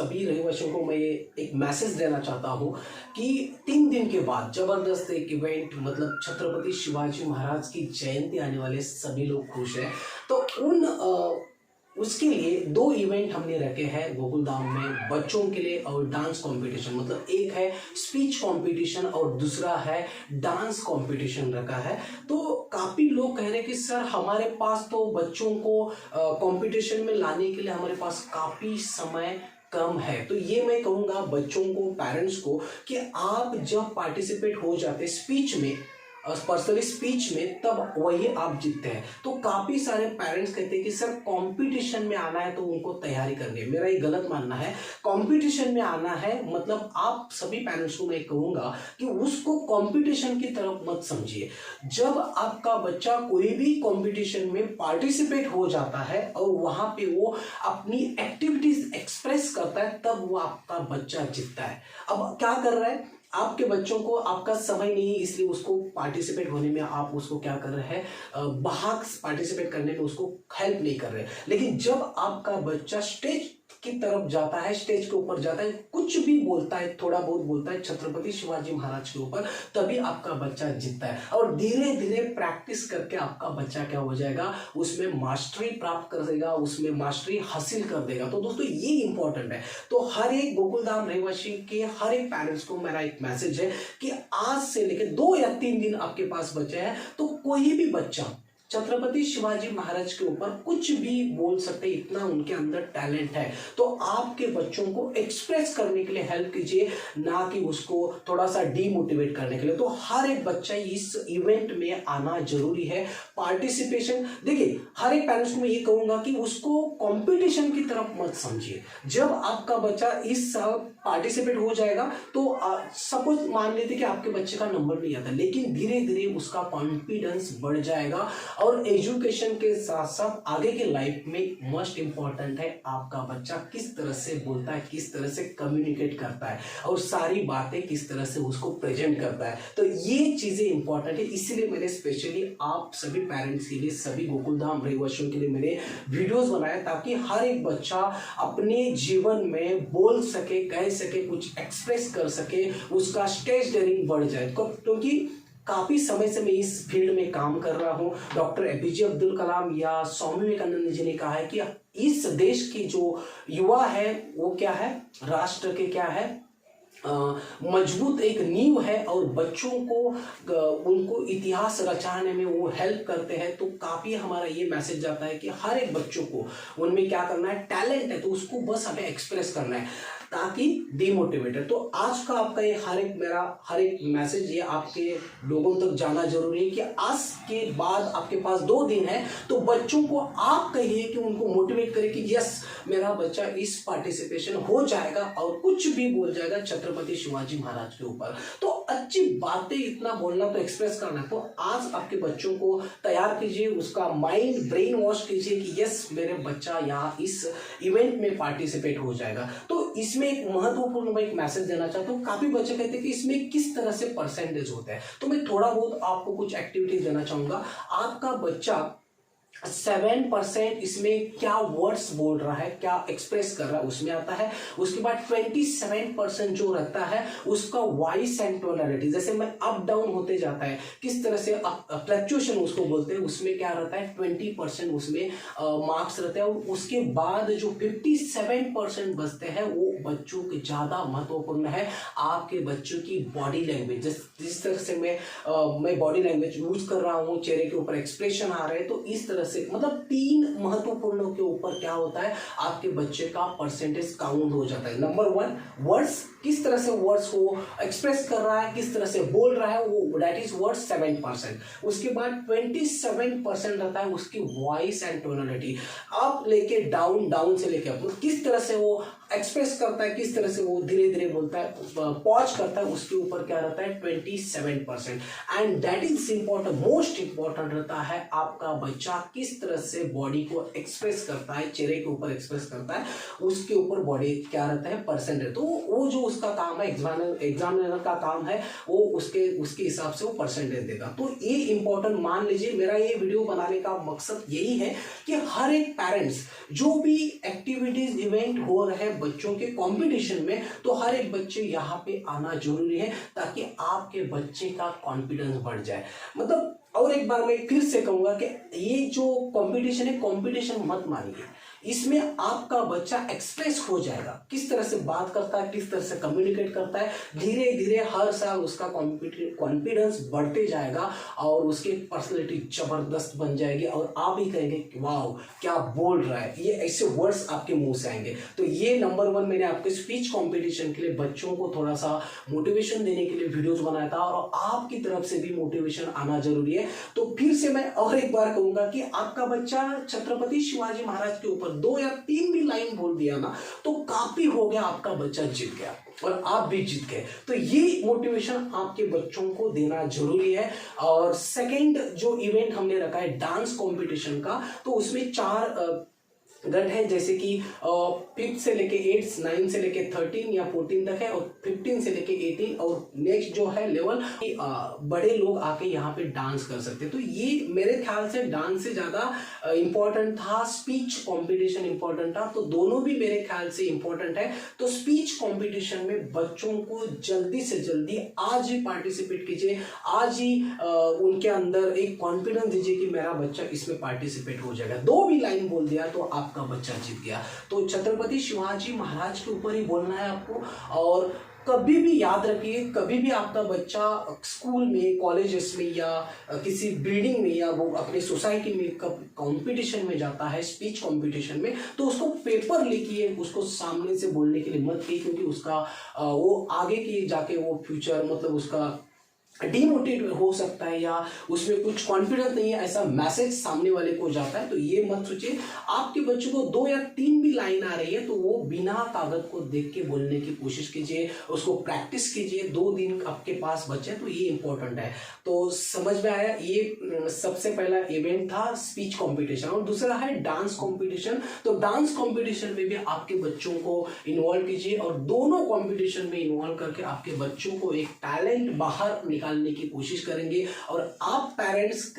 सभी रहवासियों को मैं एक मैसेज देना चाहता हूँ कि 3 दिन के बाद जबरदस्त एक इवेंट मतलब छत्रपति शिवाजी महाराज की जयंती आने वाले, सभी लोग खुश हैं। तो उसके लिए 2 इवेंट हमने रखे हैं गोकुलधाम में बच्चों के लिए और डांस कंपटीशन, मतलब एक है स्पीच कंपटीशन और दूसरा है डांस कंपटीशन रखा है। तो काफ़ी लोग कह रहे हैं कि सर हमारे पास तो बच्चों को कंपटीशन में लाने के लिए हमारे पास काफ़ी समय कम है। तो ये मैं कहूँगा बच्चों को, पेरेंट्स को, कि आप जब पार्टिसिपेट हो जाते स्पीच में, पर्सनली स्पीच में, तब वही आप जीतते हैं। तो काफ़ी सारे पेरेंट्स कहते हैं कि सर कंपटीशन में आना है तो उनको तैयारी करनी है। मेरा ये गलत मानना है। कंपटीशन में आना है मतलब आप सभी पेरेंट्स को मैं कहूँगा कि उसको कंपटीशन की तरफ मत समझिए। जब आपका बच्चा कोई भी कंपटीशन में पार्टिसिपेट हो जाता है और वहाँ पे वो अपनी एक्टिविटीज एक्सप्रेस करता है, तब वो आपका बच्चा जीतता है। अब क्या कर रहा है, आपके बच्चों को आपका समय नहीं, इसलिए उसको पार्टिसिपेट होने में आप उसको क्या कर रहे हैं, बाहर पार्टिसिपेट करने में उसको हेल्प नहीं कर रहे। लेकिन जब आपका बच्चा स्टेज की तरफ जाता है, स्टेज के ऊपर जाता है, कुछ भी बोलता है, थोड़ा बहुत बोलता है छत्रपति शिवाजी महाराज के ऊपर, तभी आपका बच्चा जीतता है। और धीरे धीरे प्रैक्टिस करके आपका बच्चा क्या हो जाएगा, उसमें मास्टरी प्राप्त कर देगा, उसमें मास्टरी हासिल कर देगा। तो दोस्तों ये इंपॉर्टेंट है। तो हर एक गोकुलधाम रहवासी के हर एक पेरेंट्स को मेरा एक मैसेज है कि आज से लेकर 2 या 3 दिन आपके पास बचे हैं, तो कोई भी बच्चा छत्रपति शिवाजी महाराज के ऊपर कुछ भी बोल सकते, इतना उनके अंदर टैलेंट है। तो आपके बच्चों को एक्सप्रेस करने के लिए हेल्प कीजिए, ना कि उसको थोड़ा सा डीमोटिवेट करने के लिए। तो हर एक बच्चा इस इवेंट में आना जरूरी है। पार्टिसिपेशन, देखिए हर एक पेरेंट्स को मैं ये कहूंगा कि उसको कंपटीशन की तरफ मत समझिए। जब आपका बच्चा इस साल पार्टिसिपेट हो जाएगा तो सपोज मान लेते कि आपके बच्चे का नंबर नहीं आता, लेकिन धीरे धीरे उसका कॉन्फिडेंस बढ़ जाएगा। और एजुकेशन के साथ साथ आगे के लाइफ में मोस्ट इंपॉर्टेंट है आपका बच्चा किस तरह से बोलता है, किस तरह से कम्युनिकेट करता है और सारी बातें किस तरह से उसको प्रेजेंट करता है। तो ये चीजें इंपॉर्टेंट है। इसलिए मैंने स्पेशली आप सभी पेरेंट्स के लिए, सभी गोकुलधाम रहवासियों के लिए मैंने वीडियोस बनाया, ताकि हर एक बच्चा अपने जीवन में बोल सके, कह सके, कुछ एक्सप्रेस कर सके, उसका स्टेज डेयरिंग बढ़ जाए। क्योंकि काफी समय से मैं इस फील्ड में काम कर रहा हूँ। डॉक्टर एपीजे अब्दुल कलाम या स्वामी विवेकानंद जी ने कहा है कि इस देश की जो युवा है वो क्या है, राष्ट्र के क्या है, मजबूत एक नींव है। और बच्चों को उनको इतिहास रचाने में वो हेल्प करते हैं। तो काफ़ी हमारा ये मैसेज जाता है कि हर एक बच्चों को उनमें क्या करना है, टैलेंट है तो उसको बस हमें एक्सप्रेस करना है, ताकि डिमोटिवेटेड। तो आज का आपका ये मेरा हर एक मैसेज ये आपके लोगों तक जाना जरूरी है कि आज के बाद आपके पास 2 दिन है, तो बच्चों को आप कहिए कि उनको मोटिवेट करें कि यस मेरा बच्चा इस पार्टिसिपेशन हो जाएगा और कुछ भी बोल जाएगा छत्रपति शिवाजी महाराज के ऊपर। तो अच्छी बातें इतना बोलना, तो एक्सप्रेस करना। तो आज आपके बच्चों को तैयार कीजिए, उसका माइंड ब्रेन वॉश कीजिए कि यस मेरे बच्चा यहाँ इस इवेंट में पार्टिसिपेट हो जाएगा। तो इसमें एक महत्वपूर्ण मैं एक मैसेज देना चाहता हूँ। काफी बच्चे कहते हैं कि इसमें किस तरह से परसेंटेज होता है, तो मैं थोड़ा बहुत आपको कुछ एक्टिविटीज देना चाहूंगा। आपका बच्चा 7% इसमें क्या वर्ड्स बोल रहा है, क्या एक्सप्रेस कर रहा है, उसमें आता है। उसके बाद 27% जो रहता है उसका वॉइस एंड टोनलिटी, जैसे मैं अप डाउन होते जाता है, किस तरह से फ्लक्चुएशन उसको बोलते हैं, उसमें क्या रहता है 20% उसमें मार्क्स रहते हैं। और उसके बाद जो 57% बचते हैं वो बच्चों के ज्यादा महत्वपूर्ण है। आपके बच्चों की बॉडी लैंग्वेज, जिस तरह से मैं बॉडी लैंग्वेज यूज कर रहा हूँ, चेहरे के ऊपर एक्सप्रेशन आ रहे हैं, तो इस तरह से मतलब 3 महत्वपूर्ण के ऊपर क्या होता है, आपके बच्चे का परसेंटेज काउंट हो जाता है। नंबर 1 वर्ड्स, किस तरह से वर्ड्स को एक्सप्रेस कर रहा है, किस तरह से बोल रहा है, वो दैट इज वर्ड्स 7%। उसके बाद 27% रहता है उसकी वॉइस एंड टोनलिटी, अप लेके डाउन से लेके अप, किस तरह से वो एक्सप्रेस करता है, किस तरह से वो धीरे धीरे बोलता है, पॉज करता है, उसके ऊपर क्या रहता है 27%। And that is important, most important रहता है आपका बच्चा किस तरह से बॉडी को एक्सप्रेस करता है, चेहरे के ऊपर एक्सप्रेस करता है, उसके ऊपर बॉडी क्या रहता है परसेंटेज। तो वो जो उसका काम है, एग्जामिनर का काम है, वो उसके हिसाब से वो परसेंटेज देगा। तो ये इंपॉर्टेंट मान लीजिए। मेरा ये वीडियो बनाने का मकसद यही है कि हर एक पेरेंट्स जो भी एक्टिविटीज इवेंट हो रहे हैं बच्चों के कंपटीशन में, तो हर एक बच्चे यहाँ पे आना जरूरी है ताकि आपके बच्चे का कॉन्फिडेंस बढ़ जाए। मतलब और एक बार मैं फिर से कहूंगा कि ये जो कंपटीशन है, कंपटीशन मत मानिए, इसमें आपका बच्चा एक्सप्रेस हो जाएगा, किस तरह से बात करता है, किस तरह से कम्युनिकेट करता है। धीरे धीरे हर साल उसका कॉन्फिडेंस बढ़ते जाएगा और उसकी पर्सनैलिटी जबरदस्त बन जाएगी और आप ही कहेंगे वाह क्या बोल रहा है, ये ऐसे वर्ड्स आपके मुंह से आएंगे। तो ये नंबर 1 मैंने आपके स्पीच कंपटीशन के लिए बच्चों को थोड़ा सा मोटिवेशन देने के लिए वीडियोस बनाया था और आपकी तरफ से भी मोटिवेशन आना जरूरी है। तो फिर से मैं और एक बार कहूंगा कि आपका बच्चा छत्रपति शिवाजी महाराज के ऊपर 2 या 3 भी लाइन बोल दिया ना तो काफी हो गया, आपका बच्चा जीत गया और आप भी जीत गए। तो ये मोटिवेशन आपके बच्चों को देना जरूरी है। और सेकंड जो इवेंट हमने रखा है डांस कंपटीशन का, तो उसमें 4 गण है, जैसे कि 5th से लेके 8th, 9 से लेके 13 या 14 तक है और 15 से लेके 18 और नेक्स्ट जो है लेवल बड़े लोग आके यहाँ पे डांस कर सकते हैं। तो ये मेरे ख्याल से डांस से ज्यादा इम्पोर्टेंट था, स्पीच कंपटीशन इम्पोर्टेंट था, तो दोनों भी मेरे ख्याल से इम्पोर्टेंट है। तो स्पीच कंपटीशन में बच्चों को जल्दी से जल्दी आज ही पार्टिसिपेट कीजिए, आज ही उनके अंदर एक कॉन्फिडेंस दीजिए कि मेरा बच्चा इसमें पार्टिसिपेट हो जाएगा। 2 भी लाइन बोल दिया तो आपका बच्चा जीत गया। तो छत्रपति शिवाजी महाराज के ऊपर ही बोलना है आपको। और कभी भी याद रखिए, कभी भी आपका बच्चा स्कूल में, कॉलेजेस में या किसी बिल्डिंग में या वो अपनी सोसाइटी में कंपटीशन में जाता है, स्पीच कंपटीशन में, तो उसको पेपर लेके उसको सामने से बोलने के लिए मत कीजिए, क्योंकि उसका वो आगे की जाके वो फ्यूचर मतलब उसका डिमोटिवेट हो सकता है या उसमें कुछ कॉन्फिडेंस नहीं है, ऐसा मैसेज सामने वाले को जाता है। तो ये मत सोचिए। आपके बच्चे को 2 या 3 भी लाइन आ रही है तो वो बिना कागज को देख के बोलने की कोशिश कीजिए, उसको प्रैक्टिस कीजिए। 2 दिन आपके पास बचे तो ये इंपॉर्टेंट है। तो समझ में आया, ये सबसे पहला इवेंट था स्पीच कॉम्पिटिशन। और दूसरा है डांस कॉम्पिटिशन। तो डांस कॉम्पिटिशन में भी आपके बच्चों को इन्वॉल्व कीजिए और दोनों कॉम्पिटिशन में इन्वॉल्व करके आपके बच्चों को एक टैलेंट बाहर निकालने की कोशिश करेंगे। और आप पेरेंट्स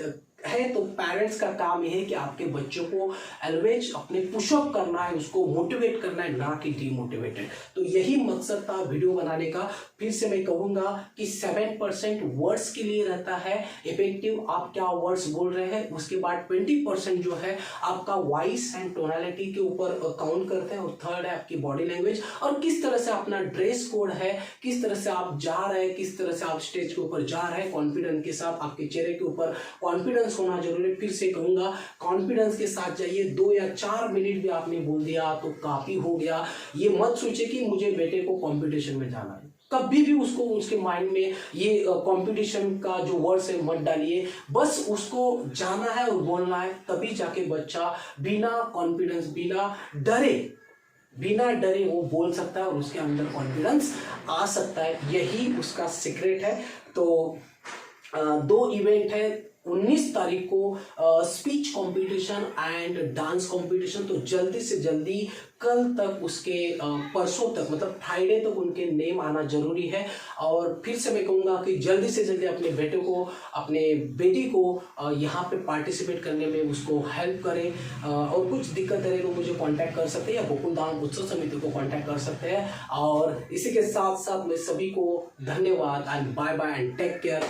है तो पेरेंट्स का काम यह है कि आपके बच्चों को ऑलवेज अपने पुशअप करना है, उसको मोटिवेट करना है, ना कि डीमोटिवेटेड। तो यही मकसद था वीडियो बनाने का। फिर से मैं कहूंगा कि 7% वर्ड्स के लिए रहता है इफेक्टिव, आप क्या वर्ड्स बोल रहे हैं। उसके बाद 20% जो है आपका वॉइस एंड टोनालिटी के ऊपर काउंट करते हैं और थर्ड है आपकी बॉडी लैंग्वेज और किस तरह से अपना ड्रेस कोड है, किस तरह से आप जा रहे हैं, किस तरह से आप स्टेज के ऊपर जा रहे हैं कॉन्फिडेंस के साथ। आपके चेहरे के ऊपर कॉन्फिडेंस होना जरूरी है। फिर से कहूंगा कॉन्फिडेंस के साथ जाइए। 2 या 4 मिनट भी आपने बोल दिया तो काफी हो गया। ये मत सोचिए कि मुझे बेटे को कंपटीशन में जाना है, कभी भी उसको उसके माइंड में ये कंपटीशन का जो वर्ड्स है मत डालिए। बस उसको जाना है और बोलना है, तभी जाके बच्चा बिना कॉन्फिडेंस, बिना डरे वो बोल सकता है और उसके अंदर कॉन्फिडेंस आ सकता है। यही उसका सीक्रेट है। तो 2 इवेंट है 19 तारीख को speech competition and dance competition. तो जल्दी से जल्दी कल तक उसके परसों तक मतलब फ्राइडे तक उनके नेम आना जरूरी है। और फिर से मैं कहूँगा कि जल्दी से जल्दी अपने बेटे को, अपने बेटी को यहाँ पे पार्टिसिपेट करने में उसको हेल्प करें। और कुछ दिक्कत रहे तो मुझे कांटेक्ट कर सकते हैं या गोकुल धाम उत्सव समिति को कांटेक्ट कर सकते हैं। और इसी के साथ साथ मैं सभी को धन्यवाद and bye bye and take care.